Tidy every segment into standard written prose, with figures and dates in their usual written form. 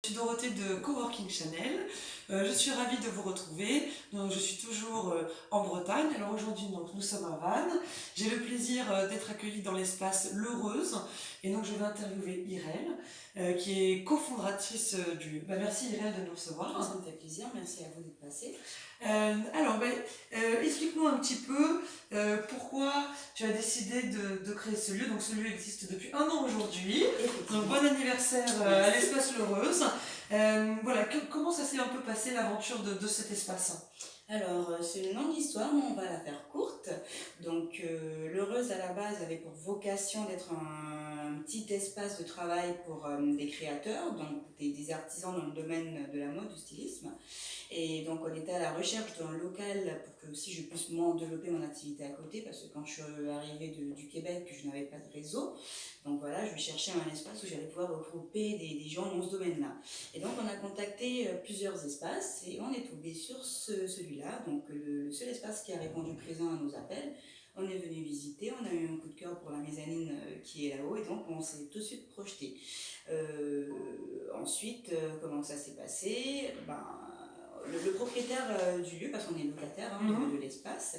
Je suis Dorothée de Coworking Channel. Je suis ravie de vous retrouver. Donc, je suis toujours en Bretagne. Alors aujourd'hui, nous sommes à Vannes. J'ai le plaisir d'être accueillie dans l'espace L'Heureuse. Et donc, je vais interviewer Irène, qui est cofondatrice du... merci Irène de nous recevoir. Ça me fait plaisir, merci à vous d'être passé. Explique-nous un petit peu pourquoi tu as décidé de créer ce lieu. Donc ce lieu existe depuis 1 an aujourd'hui. Donc bon anniversaire à l'espace L'Heureuse. Comment ça s'est un peu passé l'aventure de cet espace? Alors, c'est une longue histoire, mais on va la faire courte. Donc, l'Heureuse, à la base, avait pour vocation d'être un petit espace de travail pour des créateurs, donc des artisans dans le domaine de la mode, du stylisme. Et donc, on était à la recherche d'un local pour que aussi je puisse développer mon activité à côté, parce que quand je suis arrivée du Québec, je n'avais pas de réseau. Donc voilà, je cherchais un espace où j'allais pouvoir regrouper des gens dans ce domaine-là. Et donc, on a contacté plusieurs espaces et on est tombé sur celui-là, donc le seul espace qui a répondu présent à nos appels. On est venu visiter, on a eu un coup de cœur pour la mezzanine qui est là-haut et donc on s'est tout de suite projeté. Ensuite, comment ça s'est passé? Le propriétaire du lieu, parce qu'on est locataire de l'espace,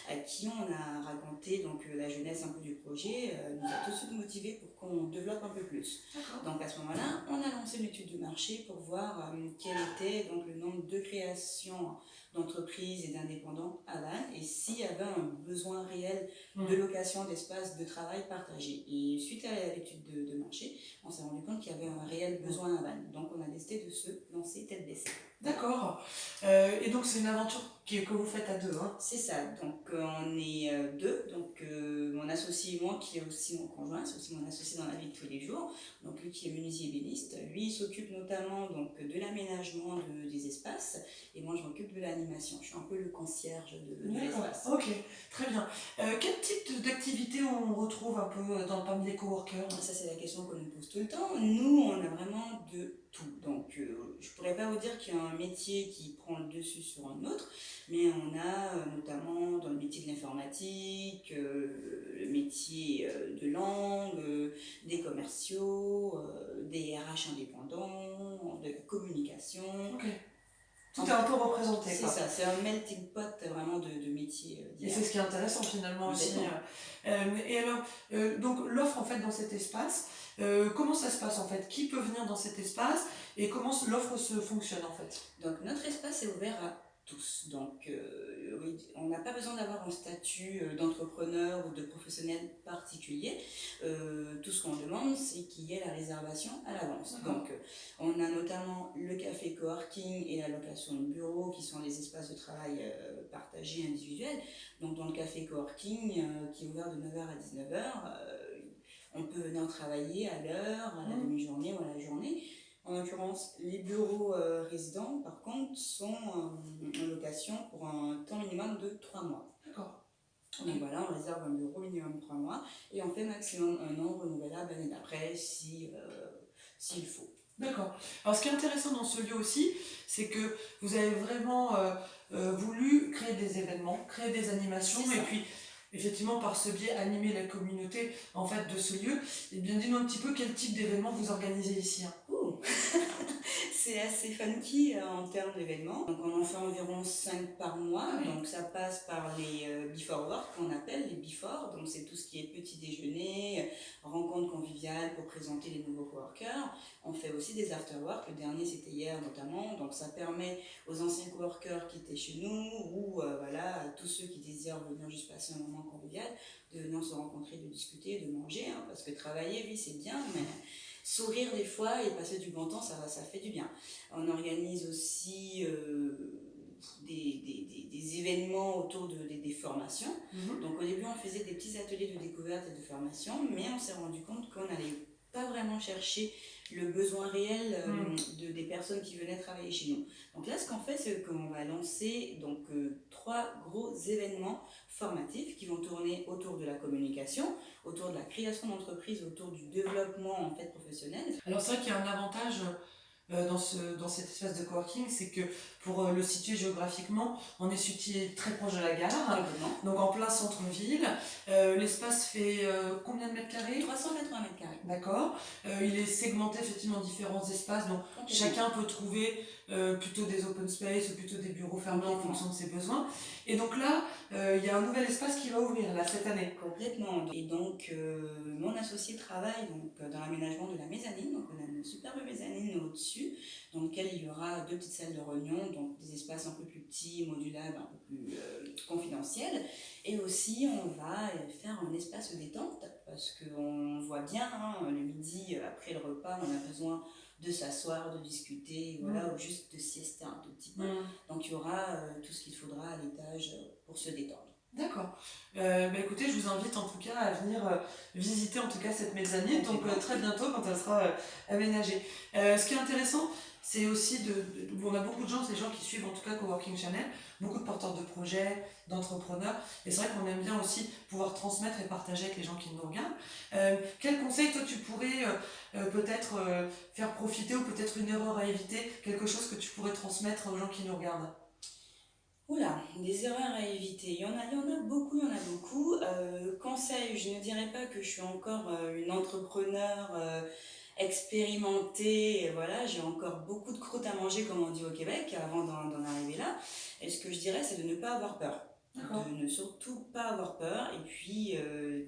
à qui on a raconté donc, la jeunesse un peu du projet, nous a tout de suite motivés pour qu'on développe un peu plus. Donc à ce moment-là, on a lancé une étude de marché pour voir quel était donc, le nombre de créations d'entreprises et d'indépendants à Vannes et s'il y avait un besoin réel de location d'espace de travail partagé. Et suite à l'étude de marché, on s'est rendu compte qu'il y avait un réel besoin à Vannes. Donc on a décidé de se lancer tête baissée. D'accord. Et donc c'est une aventure que vous faites à deux, hein? C'est ça. Donc on est deux. Donc mon associé et moi, qui est aussi mon conjoint, c'est aussi mon associé dans la vie de tous les jours. Donc lui qui est menuisier ébéniste, lui il s'occupe notamment donc de l'aménagement des espaces et moi je m'occupe de l'animation. Je suis un peu le concierge de l'espace. Ok, très bien. Quel type d'activité on retrouve un peu parmi les coworkers? Ça c'est la question qu'on nous pose tout le temps. Nous on a vraiment de tout. Donc je pourrais pas vous dire qu'il y a un métier qui prend le dessus sur un autre, mais on a notamment dans le métier de l'informatique, le métier de langue, des commerciaux, des RH indépendants, de la communication. Ok. Tout est un peu représenté. C'est ça, c'est un melting pot vraiment de métiers divers. Et c'est ce qui est intéressant finalement aussi. Et alors, donc l'offre en fait dans cet espace, comment ça se passe en fait? Qui peut venir dans cet espace et comment l'offre se fonctionne en fait? Donc notre espace est ouvert à tous. Donc oui, on n'a pas besoin d'avoir un statut d'entrepreneur ou de professionnel particulier. Tout ce qu'on demande, c'est qu'il y ait la réservation à l'avance. Donc on a notamment le café coworking et la location de bureaux qui sont des espaces de travail partagés individuels. Donc dans le café coworking qui est ouvert de 9h à 19h, on peut venir travailler à l'heure, à la demi-journée ou à la journée. En l'occurrence, les bureaux résidents, par contre, sont en location pour un temps minimum de 3 mois. D'accord. Donc voilà, on réserve un bureau minimum 3 mois et on fait maximum 1 an renouvelable l'année d'après s'il faut. D'accord. Alors ce qui est intéressant dans ce lieu aussi, c'est que vous avez vraiment voulu créer des événements, créer des animations et puis effectivement par ce biais animer la communauté en fait de ce lieu. Et bien dis-nous un petit peu quel type d'événement vous organisez ici. C'est assez funky en termes d'événements. Donc on en fait environ 5 par mois. Donc ça passe par les before work qu'on appelle les before. Donc c'est tout ce qui est petit déjeuner, rencontre conviviale pour présenter les nouveaux coworkers. On fait aussi des after work. Le dernier c'était hier notamment. Donc ça permet aux anciens coworkers qui étaient chez nous ou à tous ceux qui désirent venir juste passer un moment convivial de venir se rencontrer, de discuter, de manger. Parce que travailler, oui c'est bien, mais sourire des fois et passer du bon temps, ça fait du bien. On organise aussi des événements autour des formations. Donc au début, on faisait des petits ateliers de découverte et de formation, mais on s'est rendu compte qu'on n'allait pas vraiment chercher le besoin réel des personnes qui venaient travailler chez nous. Donc là, ce qu'on fait, c'est qu'on va lancer 3 gros événements formatifs qui vont tourner autour de la communication, autour de la création d'entreprise, autour du développement en fait professionnel. Alors c'est vrai qu'il y a un avantage dans cet espace de coworking, c'est que pour le situer géographiquement, on est situé très proche de la gare, Complètement. donc en plein centre-ville. L'espace fait combien de mètres carrés? 380 mètres carrés. D'accord. Il est segmenté effectivement en différents espaces, donc chacun peut trouver plutôt des open space ou plutôt des bureaux fermés en fonction de ses besoins. Et donc là, il y a un nouvel espace qui va ouvrir là cette année. Complètement. Et donc, mon associé travaille donc, dans l'aménagement de la mezzanine. Donc, on a une superbe mezzanine au-dessus, dans lequel il y aura 2 petites salles de réunion, donc des espaces un peu plus petits, modulables, un peu plus confidentiels. Et aussi, on va faire un espace détente, parce qu'on voit bien, hein, le midi, après le repas, on a besoin de s'asseoir, de discuter, voilà, ou juste de siester un tout petit peu. Donc, il y aura tout ce qu'il faudra à l'étage pour se détendre. D'accord. Écoutez, je vous invite en tout cas à venir visiter en tout cas cette mezzanine, donc très bientôt quand elle sera aménagée. Ce qui est intéressant, c'est aussi on a beaucoup de gens, c'est les gens qui suivent en tout cas Coworking Channel, beaucoup de porteurs de projets, d'entrepreneurs, et c'est vrai qu'on aime bien aussi pouvoir transmettre et partager avec les gens qui nous regardent. Quel conseil toi tu pourrais peut-être faire profiter, ou peut-être une erreur à éviter, quelque chose que tu pourrais transmettre aux gens qui nous regardent? Oula, des erreurs à éviter. Il y en a beaucoup, il y en a beaucoup. Conseil, je ne dirais pas que je suis encore une entrepreneur expérimentée. Et voilà, j'ai encore beaucoup de croûtes à manger, comme on dit au Québec, avant d'en arriver là. Et ce que je dirais, c'est de ne pas avoir peur. De ne surtout pas avoir peur, et puis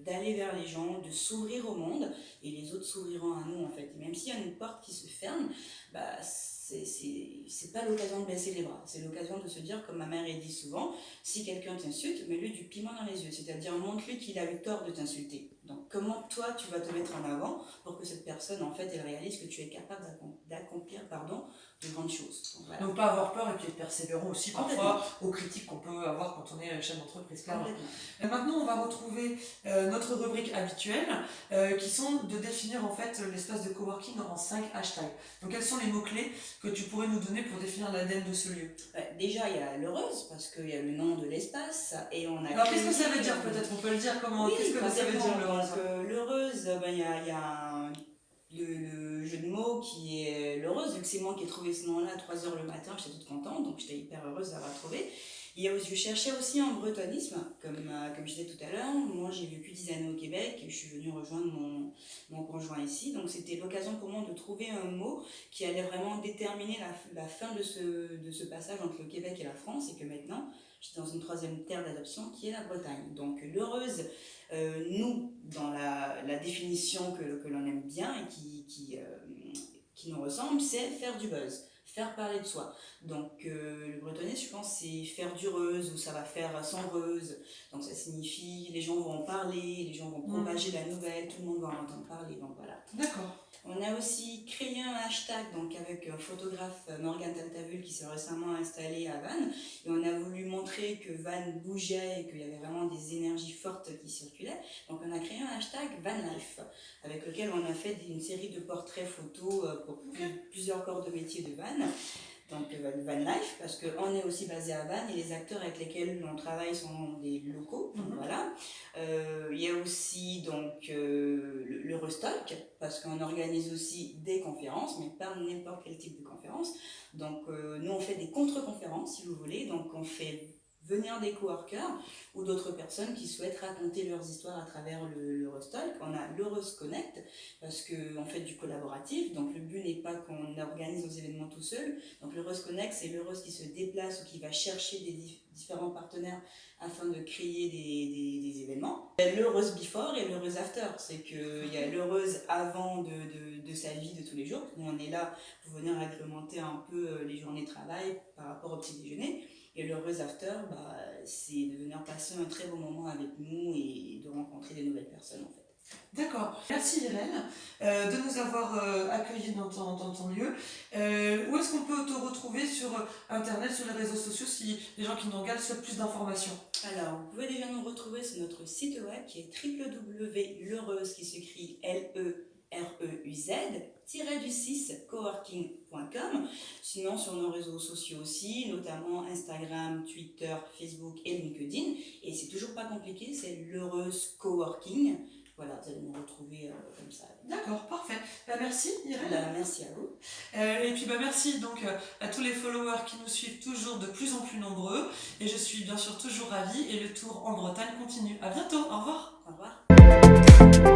d'aller vers les gens, de s'ouvrir au monde, et les autres s'ouvriront à nous en fait. Et même s'il y a une porte qui se ferme, bah, c'est pas l'occasion de baisser les bras, c'est l'occasion de se dire, comme ma mère dit souvent, si quelqu'un t'insulte, mets-lui du piment dans les yeux, c'est-à-dire montre-lui qu'il a eu tort de t'insulter. Donc comment toi tu vas te mettre en avant pour que cette personne en fait elle réalise que tu es capable d'accomplir de grandes choses. Donc, voilà. Donc pas avoir peur, et puis être persévérant aussi parfois aux critiques qu'on peut avoir quand on est chef d'entreprise. Maintenant on va retrouver notre rubrique habituelle qui sont de définir en fait l'espace de coworking en 5 hashtags. Donc quels sont les mots-clés que tu pourrais nous donner pour définir l'ADN de ce lieu? Déjà il y a l'heureuse, parce qu'il y a le nom de l'espace, et on a... Alors qu'est-ce que ça veut dire peut-être? On peut le dire comment? Oui, qu'est-ce que ça veut dire l'heureuse? L'heureuse, il y a le jeu de mots qui est l'heureuse, vu que c'est moi qui ai trouvé ce nom-là à 3h le matin, j'étais toute contente, donc j'étais hyper heureuse d'avoir trouvé. Je cherchais aussi en bretonisme, comme je disais tout à l'heure. Moi j'ai vécu 10 années au Québec et je suis venue rejoindre mon conjoint ici, donc c'était l'occasion pour moi de trouver un mot qui allait vraiment déterminer la fin de ce passage entre le Québec et la France, et que maintenant j'étais dans une 3e terre d'adoption qui est la Bretagne. Donc l'heureuse, nous, dans la définition que l'on aime bien et qui nous ressemble, c'est faire du buzz, faire parler de soi. Donc le bretonais, je pense, c'est faire dureuse, ou ça va faire sangreuse. Donc ça signifie les gens vont en parler, les gens vont propager la nouvelle, tout le monde va en entendre parler. Donc voilà. D'accord. On a aussi créé un hashtag donc avec un photographe, Morgane Taltavul, qui s'est récemment installé à Vannes, et on a voulu montrer que Vannes bougeait et qu'il y avait vraiment des énergies fortes qui circulaient. Donc on a créé un hashtag VanLife, avec lequel on a fait une série de portraits photos pour plusieurs corps de métier de Vannes. Donc VanLife, parce qu'on est aussi basé à Vannes et les acteurs avec lesquels on travaille sont des locaux. Donc voilà. Il y a aussi donc le Restock, parce qu'on organise aussi des conférences, mais pas n'importe quel type de conférence. Donc nous on fait des contre-conférences si vous voulez, donc on fait venir des coworkers ou d'autres personnes qui souhaitent raconter leurs histoires à travers le Restock. On a l'Heureuse Connect, parce qu'on fait du collaboratif, donc le but n'est pas qu'on organise nos événements tout seul. Donc l'Heureuse Connect, c'est l'heureuse qui se déplace ou qui va chercher des différents partenaires afin de créer des événements. L'heureuse before et l'heureuse after, c'est qu'il y a l'heureuse avant de sa vie de tous les jours. Nous on est là pour venir agrémenter un peu les journées de travail par rapport au petit déjeuner. Et l'heureuse after, c'est de venir passer un très bon moment avec nous et de rencontrer des nouvelles personnes en fait. D'accord. Merci Irène de nous avoir accueillis dans ton lieu. Où est-ce qu'on peut te retrouver sur Internet, sur les réseaux sociaux, si les gens qui nous regardent souhaitent plus d'informations? Alors, vous pouvez déjà nous retrouver sur notre site web qui est www.l'heureuse, qui s'écrit LEREUZ-du6coworking.com. Sinon, sur nos réseaux sociaux aussi, notamment Instagram, Twitter, Facebook et LinkedIn. Et c'est toujours pas compliqué, c'est l'Heureuse Coworking. Voilà, vous allez me retrouver comme ça. D'accord, parfait. Merci Irène. Merci à vous. Et puis merci donc à tous les followers qui nous suivent toujours de plus en plus nombreux. Et je suis bien sûr toujours ravie et le tour en Bretagne continue. À bientôt, au revoir. Au revoir.